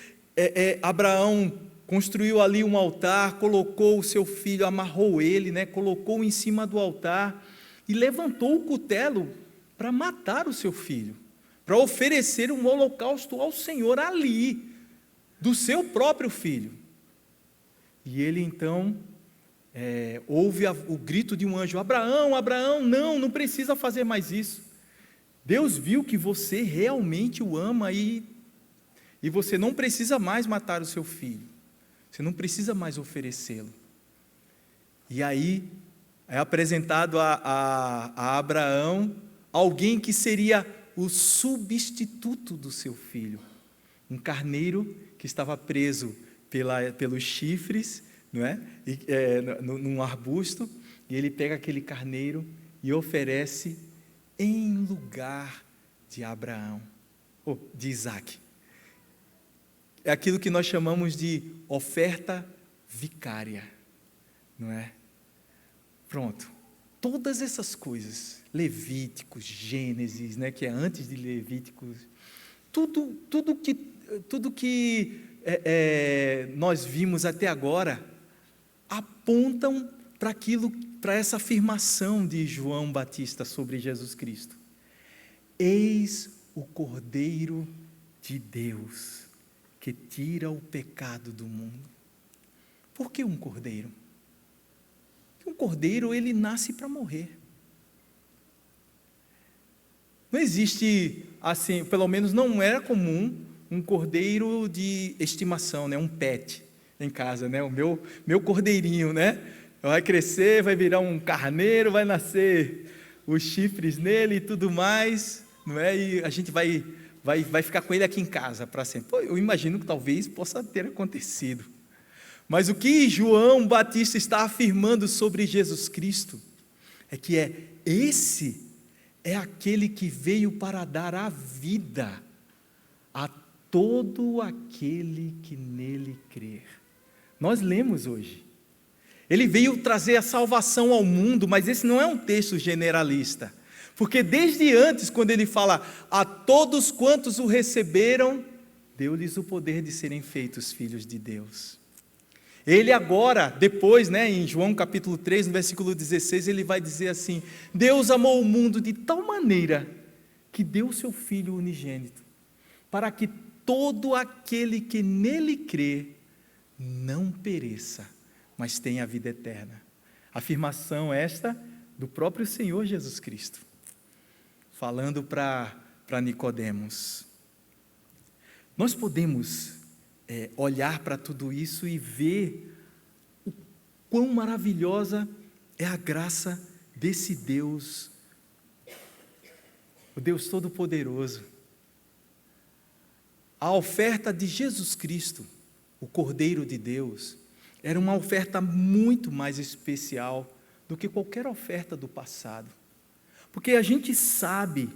Abraão construiu ali um altar, colocou o seu filho, amarrou ele, colocou em cima do altar e levantou o cutelo para matar o seu filho, para oferecer um holocausto ao Senhor ali, do seu próprio filho. E ele então ouve o grito de um anjo: Abraão, Abraão, não precisa fazer mais isso. Deus viu que você realmente o ama e você não precisa mais matar o seu filho, você não precisa mais oferecê-lo. E aí é apresentado a Abraão alguém que seria o substituto do seu filho, um carneiro que estava preso pelos chifres, não é? Num arbusto, e ele pega aquele carneiro e oferece em lugar de Abraão, ou de Isaac. É aquilo que nós chamamos de oferta vicária, não é? Pronto. Todas essas coisas, Levíticos, Gênesis, que é antes de Levíticos, tudo que nós vimos até agora apontam para essa afirmação de João Batista sobre Jesus Cristo: eis o Cordeiro de Deus que tira o pecado do mundo. Por que um cordeiro? Um cordeiro, ele nasce para morrer. Não existe, assim, pelo menos não era comum, um cordeiro de estimação, um pet em casa, o meu cordeirinho, vai crescer, vai virar um carneiro, vai nascer os chifres nele e tudo mais, e a gente vai ficar com ele aqui em casa para sempre. Eu imagino que talvez possa ter acontecido. Mas o que João Batista está afirmando sobre Jesus Cristo é que esse é aquele que veio para dar a vida a todo aquele que nele crer. Nós lemos hoje. Ele veio trazer a salvação ao mundo, mas esse não é um texto generalista. Porque desde antes, quando ele fala: a todos quantos o receberam, deu-lhes o poder de serem feitos filhos de Deus. Ele agora, depois, em João capítulo 3, no versículo 16, ele vai dizer assim: Deus amou o mundo de tal maneira que deu o seu Filho unigênito, para que todo aquele que nele crê não pereça, mas tenha a vida eterna. Afirmação esta do próprio Senhor Jesus Cristo, falando para Nicodemos. Nós podemos olhar para tudo isso e ver o quão maravilhosa é a graça desse Deus, o Deus Todo-Poderoso. A oferta de Jesus Cristo, o Cordeiro de Deus, era uma oferta muito mais especial do que qualquer oferta do passado. Porque a gente sabe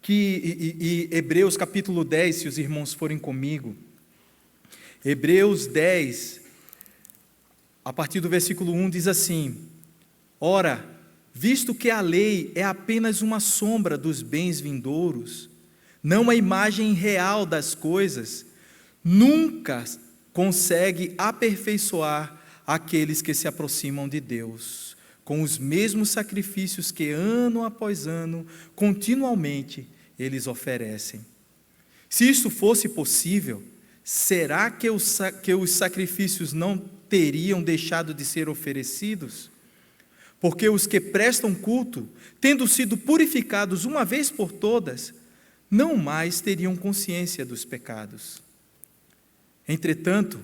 que, Hebreus capítulo 10, se os irmãos forem comigo, Hebreus 10, a partir do versículo 1, diz assim: ora, visto que a lei é apenas uma sombra dos bens vindouros, não a imagem real das coisas, nunca consegue aperfeiçoar aqueles que se aproximam de Deus, com os mesmos sacrifícios que ano após ano, continuamente, eles oferecem. Se isso fosse possível, será que os sacrifícios não teriam deixado de ser oferecidos? Porque os que prestam culto, tendo sido purificados uma vez por todas, não mais teriam consciência dos pecados. Entretanto,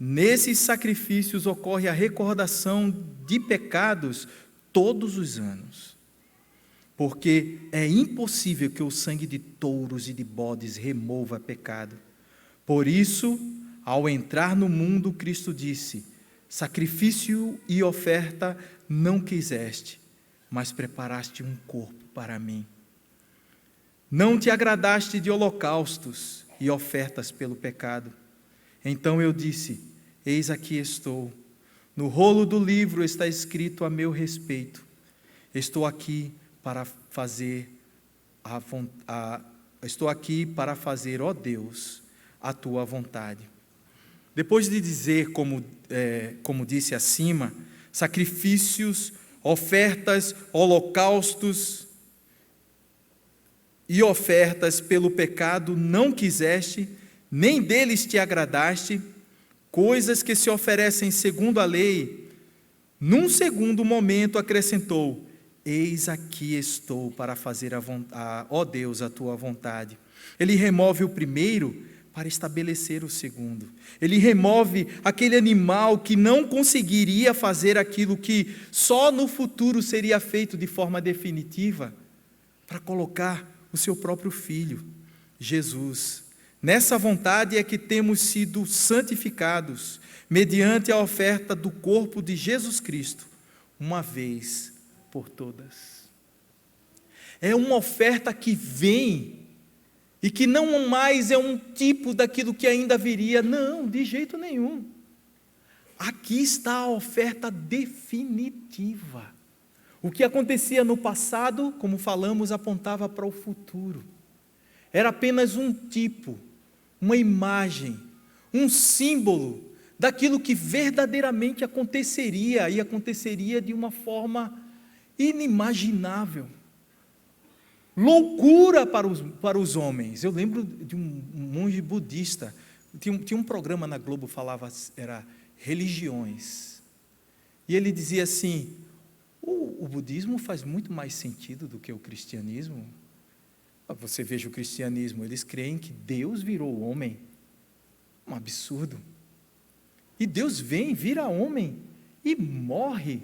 nesses sacrifícios ocorre a recordação de pecados todos os anos, porque é impossível que o sangue de touros e de bodes remova pecado. Por isso, ao entrar no mundo, Cristo disse: sacrifício e oferta não quiseste, mas preparaste um corpo para mim. Não te agradaste de holocaustos e ofertas pelo pecado. Então eu disse: eis aqui estou. No rolo do livro está escrito a meu respeito. Estou aqui para fazer, ó Deus, a tua vontade. Depois de dizer, como disse acima, sacrifícios, ofertas, holocaustos e ofertas pelo pecado não quiseste, nem deles te agradaste, coisas que se oferecem segundo a lei. Num segundo momento acrescentou: eis aqui estou para fazer ó Deus, a tua vontade. Ele remove o primeiro para estabelecer o segundo. Ele remove aquele animal que não conseguiria fazer aquilo que só no futuro seria feito de forma definitiva, para colocar o seu próprio filho, Jesus. Nessa vontade é que temos sido santificados, mediante a oferta do corpo de Jesus Cristo, uma vez por todas. É uma oferta que vem e que não mais é um tipo daquilo que ainda viria, não, de jeito nenhum. Aqui está a oferta definitiva. O que acontecia no passado, como falamos, apontava para o futuro. Era apenas um tipo, uma imagem, um símbolo daquilo que verdadeiramente aconteceria, e aconteceria de uma forma inimaginável. Loucura para os homens. Eu lembro de um monge budista, tinha um programa na Globo, falava, era religiões, e ele dizia assim: o budismo faz muito mais sentido do que o cristianismo. Você veja o cristianismo, eles creem que Deus virou homem, um absurdo, e Deus vira homem e morre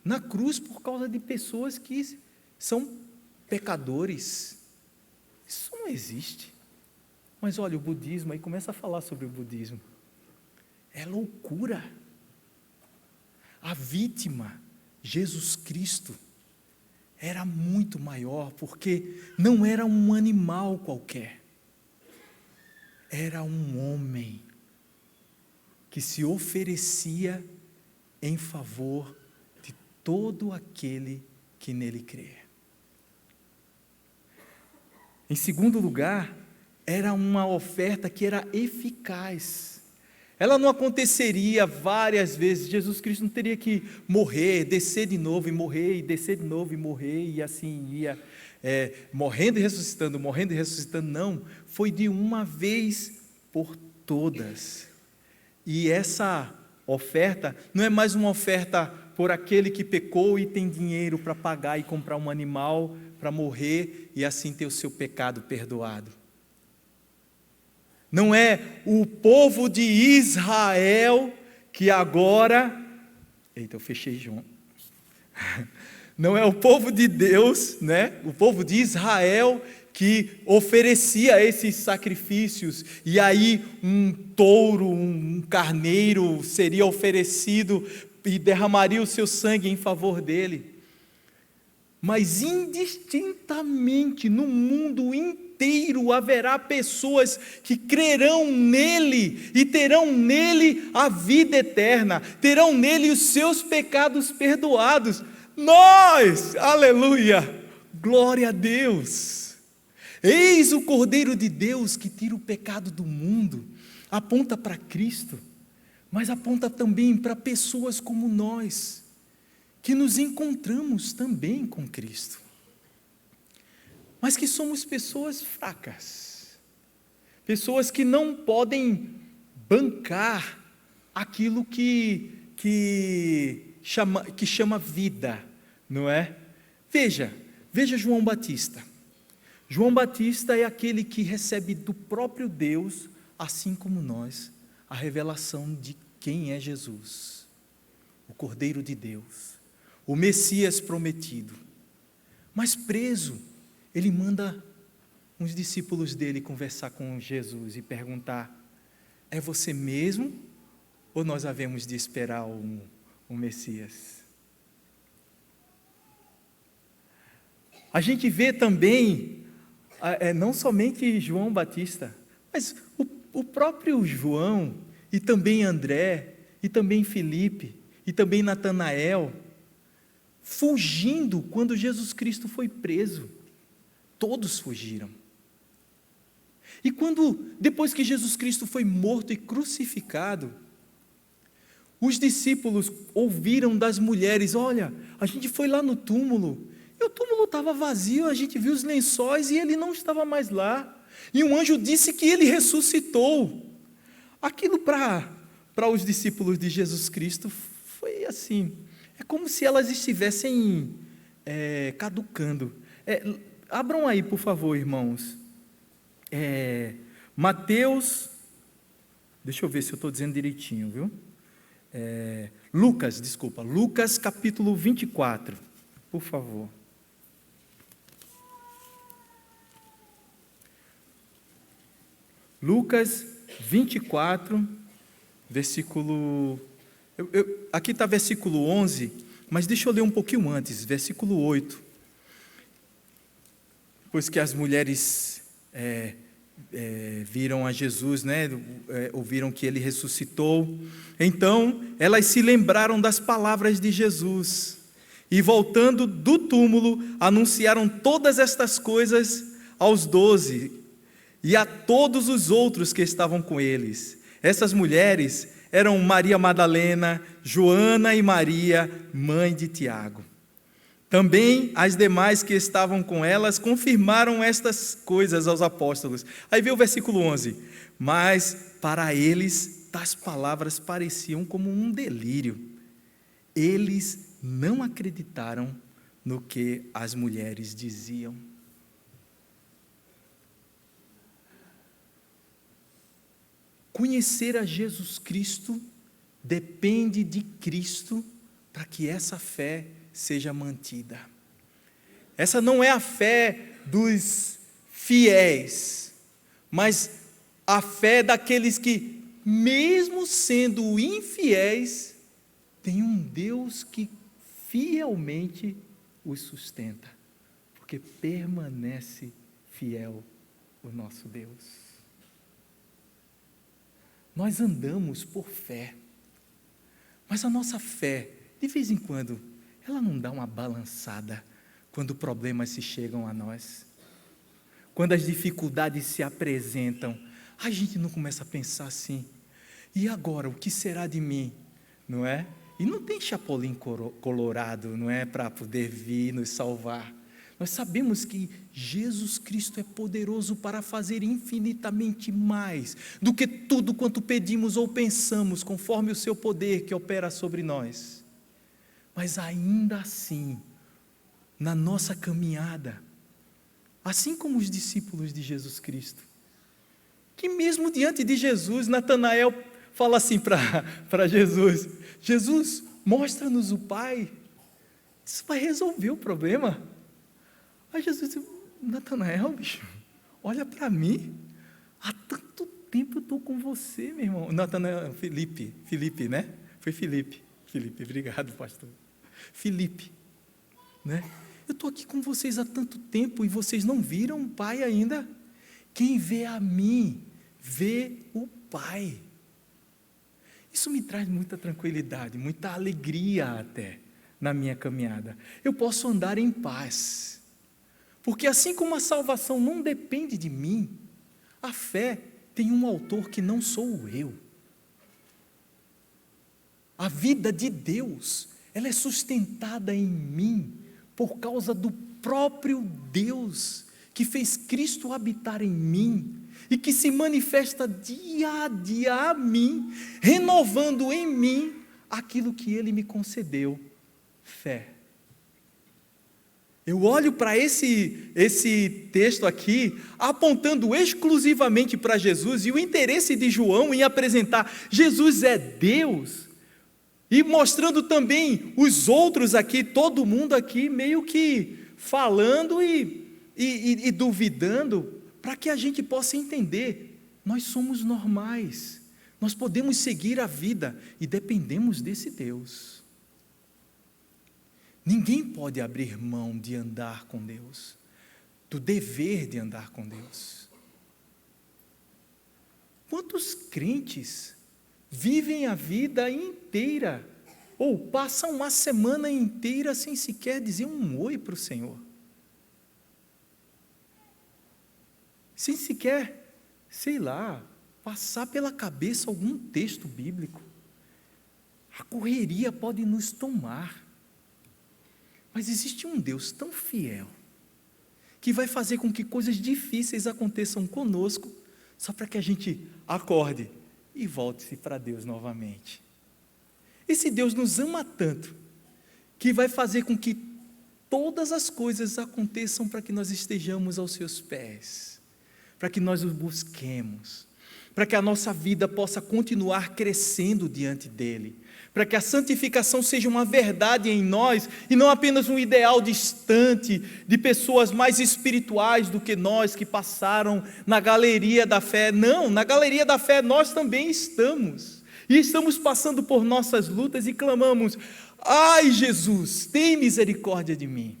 na cruz por causa de pessoas que são pecadores. Isso não existe. Mas olha, o budismo, aí começa a falar sobre o budismo, é loucura. A vítima, Jesus Cristo, era muito maior, porque não era um animal qualquer, era um homem que se oferecia em favor de todo aquele que nele crê. Em segundo lugar, era uma oferta que era eficaz. Ela não aconteceria várias vezes. Jesus Cristo não teria que morrer, descer de novo e morrer, e descer de novo e morrer, e assim ia, morrendo e ressuscitando, não. Foi de uma vez por todas. E essa oferta não é mais uma oferta por aquele que pecou e tem dinheiro para pagar e comprar um animal para morrer e assim ter o seu pecado perdoado. Não é o povo de Israel que agora... Eita, eu fechei João. Não é o povo de Deus, né? O povo de Israel que oferecia esses sacrifícios, e aí um touro, um carneiro seria oferecido e derramaria o seu sangue em favor dele. Mas indistintamente no mundo inteiro haverá pessoas que crerão nele e terão nele a vida eterna, terão nele os seus pecados perdoados. Nós, aleluia, glória a Deus. Eis o Cordeiro de Deus que tira o pecado do mundo. Aponta para Cristo, mas aponta também para pessoas como nós, que nos encontramos também com Cristo, mas que somos pessoas fracas, pessoas que não podem bancar aquilo que chama vida, não é? Veja João Batista. João Batista é aquele que recebe do próprio Deus, assim como nós, a revelação de quem é Jesus, o Cordeiro de Deus, o Messias prometido. Mas preso, ele manda uns discípulos dele conversar com Jesus e perguntar: é você mesmo ou nós havemos de esperar um Messias? A gente vê também, não somente João Batista, mas o próprio João, e também André, e também Filipe, e também Natanael, fugindo quando Jesus Cristo foi preso. Todos fugiram. E depois que Jesus Cristo foi morto e crucificado, os discípulos ouviram das mulheres: olha, a gente foi lá no túmulo, e o túmulo estava vazio, a gente viu os lençóis e ele não estava mais lá. E um anjo disse que ele ressuscitou. Aquilo para os discípulos de Jesus Cristo foi assim, é como se elas estivessem caducando. Abram aí, por favor, irmãos. Mateus, deixa eu ver se eu estou dizendo direitinho, viu? Lucas capítulo 24, por favor. Lucas 24, versículo... aqui está versículo 11, mas deixa eu ler um pouquinho antes, versículo 8. Depois que as mulheres viram a Jesus, né, ouviram que ele ressuscitou, então elas se lembraram das palavras de Jesus, e voltando do túmulo, anunciaram todas estas coisas aos 12, e a todos os outros que estavam com eles. Essas mulheres eram Maria Madalena, Joana e Maria, mãe de Tiago. Também as demais que estavam com elas confirmaram estas coisas aos apóstolos. Aí vem o versículo 11. Mas para eles tais palavras pareciam como um delírio. Eles não acreditaram no que as mulheres diziam. Conhecer a Jesus Cristo depende de Cristo para que essa fé seja mantida. Essa não é a fé dos fiéis, mas a fé daqueles que, mesmo sendo infiéis, tem um Deus que fielmente os sustenta, porque permanece fiel o nosso Deus. Nós andamos por fé, mas a nossa fé, de vez em quando, ela não dá uma balançada quando problemas se chegam a nós, quando as dificuldades se apresentam, a gente não começa a pensar assim: e agora, o que será de mim? Não é? E não tem chapolim colorado, não é, para poder vir nos salvar. Nós sabemos que Jesus Cristo é poderoso para fazer infinitamente mais do que tudo quanto pedimos ou pensamos, conforme o seu poder que opera sobre nós. Mas ainda assim, na nossa caminhada, assim como os discípulos de Jesus Cristo, que mesmo diante de Jesus, Natanael fala assim para Jesus: Jesus, mostra-nos o Pai, isso vai resolver o problema. Aí Jesus disse: Natanael, bicho, olha para mim, há tanto tempo eu estou com você, meu irmão. Natanael, Filipe, né? Foi Filipe, obrigado, pastor. Filipe, né? Eu estou aqui com vocês há tanto tempo e vocês não viram o Pai ainda? Quem vê a mim, vê o Pai. Isso me traz muita tranquilidade, muita alegria até na minha caminhada. Eu posso andar em paz, porque assim como a salvação não depende de mim, a fé tem um autor que não sou eu. A vida de Deus, ela é sustentada em mim por causa do próprio Deus que fez Cristo habitar em mim e que se manifesta dia a dia a mim, renovando em mim aquilo que Ele me concedeu, fé. Eu olho para esse texto aqui, apontando exclusivamente para Jesus, e o interesse de João em apresentar Jesus é Deus, e mostrando também os outros aqui, todo mundo aqui, meio que falando e duvidando, para que a gente possa entender, nós somos normais, nós podemos seguir a vida, e dependemos desse Deus. Ninguém pode abrir mão de andar com Deus, do dever de andar com Deus. Quantos crentes vivem a vida inteira, ou passam uma semana inteira sem sequer dizer um oi para o Senhor? Sem sequer, sei lá, passar pela cabeça algum texto bíblico. A correria pode nos tomar. Mas existe um Deus tão fiel, que vai fazer com que coisas difíceis aconteçam conosco, só para que a gente acorde e volte-se para Deus novamente. Esse Deus nos ama tanto, que vai fazer com que todas as coisas aconteçam para que nós estejamos aos seus pés, para que nós o busquemos, para que a nossa vida possa continuar crescendo diante dEle, para que a santificação seja uma verdade em nós, e não apenas um ideal distante, de pessoas mais espirituais do que nós, que passaram na galeria da fé. Não, na galeria da fé nós também estamos, e estamos passando por nossas lutas e clamamos: ai Jesus, tem misericórdia de mim.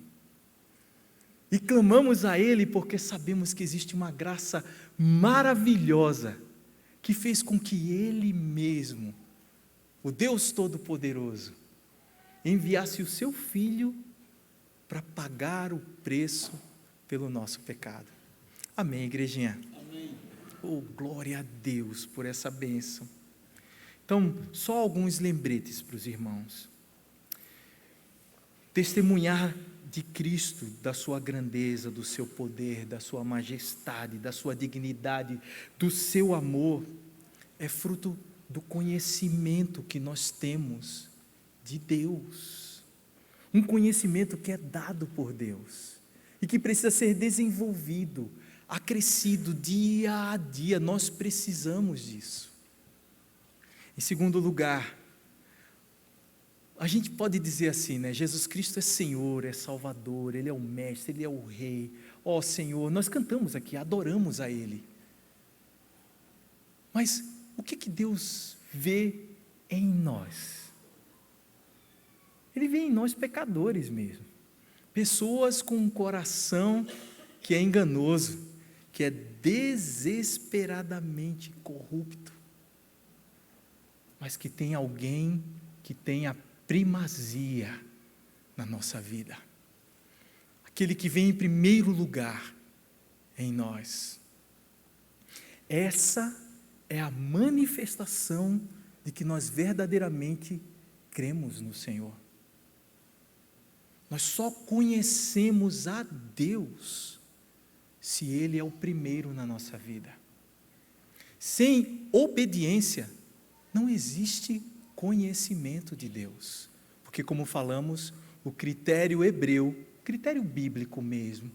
E clamamos a Ele porque sabemos que existe uma graça maravilhosa, que fez com que Ele mesmo, o Deus Todo-Poderoso, enviasse o seu Filho para pagar o preço pelo nosso pecado. Amém, igrejinha? Amém. Oh, glória a Deus por essa bênção. Então, só alguns lembretes para os irmãos. Testemunhar de Cristo, da sua grandeza, do seu poder, da sua majestade, da sua dignidade, do seu amor, é fruto do conhecimento que nós temos de Deus, um conhecimento que é dado por Deus, e que precisa ser desenvolvido, acrescido dia a dia. Nós precisamos disso. Em segundo lugar, a gente pode dizer assim, né? Jesus Cristo é Senhor, é Salvador, Ele é o Mestre, Ele é o Rei. Ó Senhor, nós cantamos aqui, adoramos a Ele. Mas o que Deus vê em nós? Ele vê em nós pecadores mesmo. Pessoas com um coração que é enganoso, que é desesperadamente corrupto, mas que tem alguém que tem a primazia na nossa vida. Aquele que vem em primeiro lugar em nós. Essa é a manifestação de que nós verdadeiramente cremos no Senhor. Nós só conhecemos a Deus se Ele é o primeiro na nossa vida. Sem obediência, não existe conhecimento de Deus. Porque, como falamos, o critério hebreu, critério bíblico mesmo,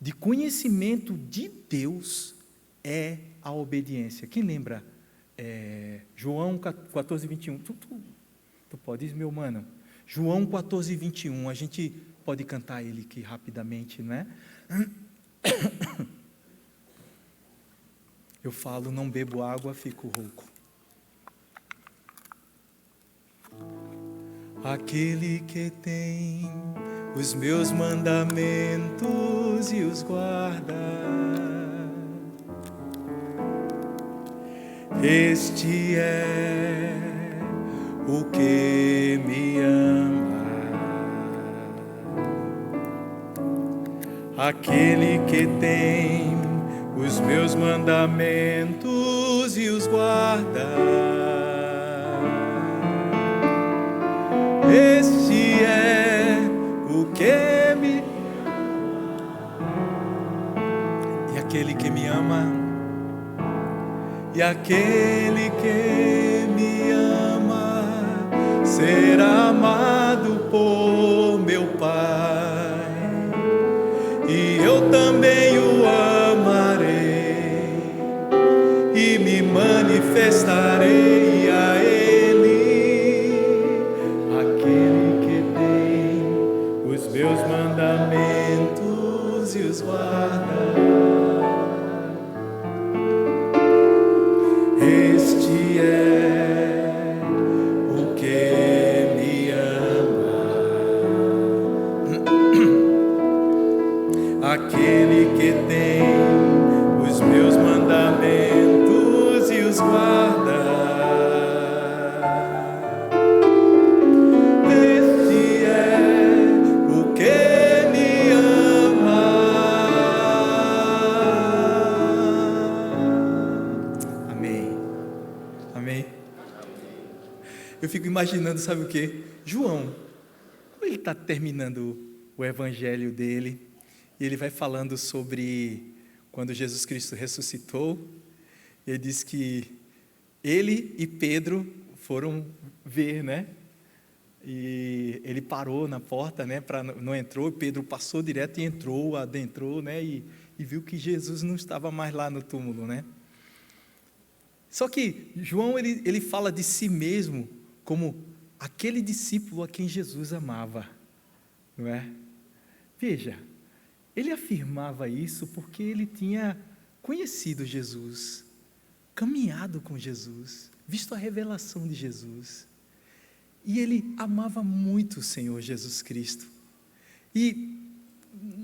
de conhecimento de Deus é a obediência. Quem lembra? João 14, 21. Tu podes, meu mano? João 14, 21. A gente pode cantar ele aqui rapidamente, não é? Eu falo, não bebo água, fico rouco. Aquele que tem os meus mandamentos e os guarda, este é o que me ama. Aquele que tem os meus mandamentos e os guarda, este é o que me ama. E aquele que me ama, e aquele que me ama será amado por meu Pai, e eu também o amarei e me manifestarei a Ele, aquele que tem os meus mandamentos e os guarda. Este é o que me ama, aquele que tem os meus mandamentos e os guarda. Este é o que me ama. Amém. Amém. Eu fico imaginando, sabe o que? João, como ele está terminando o evangelho dele, e ele vai falando sobre quando Jesus Cristo ressuscitou. Ele diz que ele e Pedro foram ver, né? E ele parou na porta, né? Não entrou, Pedro passou direto e entrou, adentrou, né? E viu que Jesus não estava mais lá no túmulo, né? Só que João, ele fala de si mesmo como aquele discípulo a quem Jesus amava, não é? Veja, ele afirmava isso porque ele tinha conhecido Jesus, caminhado com Jesus, visto a revelação de Jesus, e ele amava muito o Senhor Jesus Cristo. E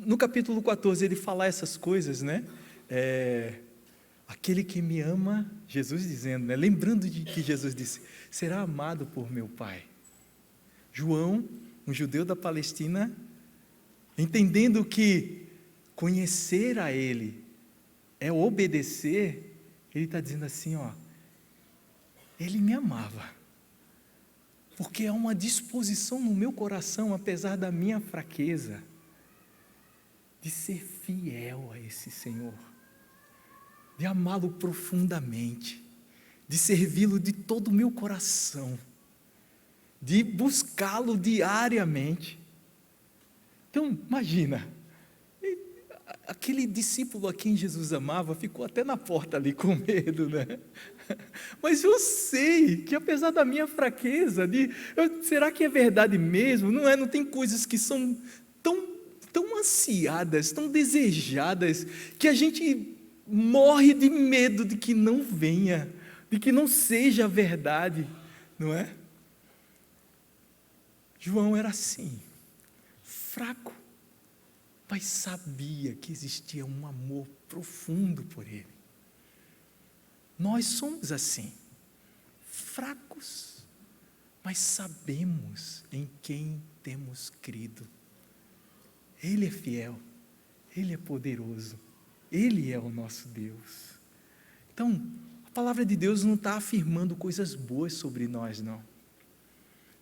no capítulo 14 ele fala essas coisas, né? Aquele que me ama, Jesus dizendo, né? Lembrando de que Jesus disse, será amado por meu Pai. João, um judeu da Palestina, entendendo que conhecer a Ele é obedecer, ele está dizendo assim, ó, Ele me amava, porque há uma disposição no meu coração, apesar da minha fraqueza, de ser fiel a esse Senhor, de amá-lo profundamente, de servi-lo de todo o meu coração, de buscá-lo diariamente. Então, imagina, aquele discípulo a quem Jesus amava ficou até na porta ali com medo, né? Mas eu sei que apesar da minha fraqueza, será que é verdade mesmo? Não é? Não tem coisas que são tão ansiadas, tão desejadas, que a gente morre de medo de que não venha, de que não seja verdade, não é? João era assim, fraco, mas sabia que existia um amor profundo por ele. Nós somos assim, fracos, mas sabemos em quem temos crido. Ele é fiel, Ele é poderoso, Ele é o nosso Deus. Então, a palavra de Deus não está afirmando coisas boas sobre nós, não.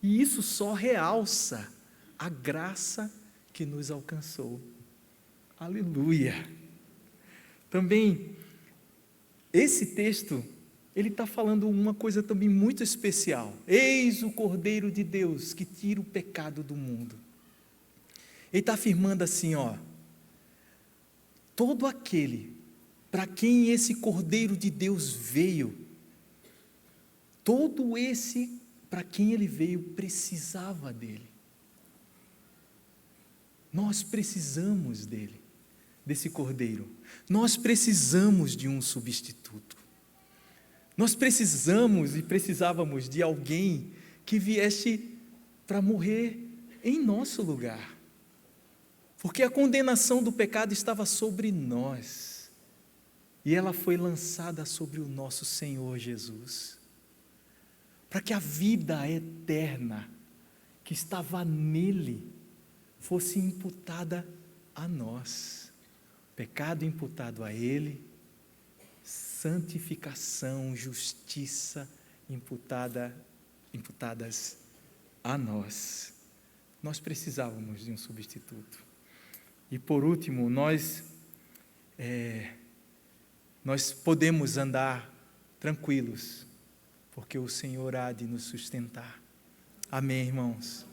E isso só realça a graça que nos alcançou. Aleluia! Também, esse texto, ele está falando uma coisa também muito especial. Eis o Cordeiro de Deus que tira o pecado do mundo. Ele está afirmando assim, ó, todo aquele para quem esse Cordeiro de Deus veio, todo esse para quem ele veio precisava dele. Nós precisamos dele, desse Cordeiro. Nós precisamos de um substituto. Nós precisamos e precisávamos de alguém que viesse para morrer em nosso lugar. Porque a condenação do pecado estava sobre nós, e ela foi lançada sobre o nosso Senhor Jesus, para que a vida eterna que estava nele fosse imputada a nós. Pecado imputado a ele, santificação, justiça imputadas a nós. Nós precisávamos de um substituto. E por último, nós nós podemos andar tranquilos, porque o Senhor há de nos sustentar. Amém, irmãos?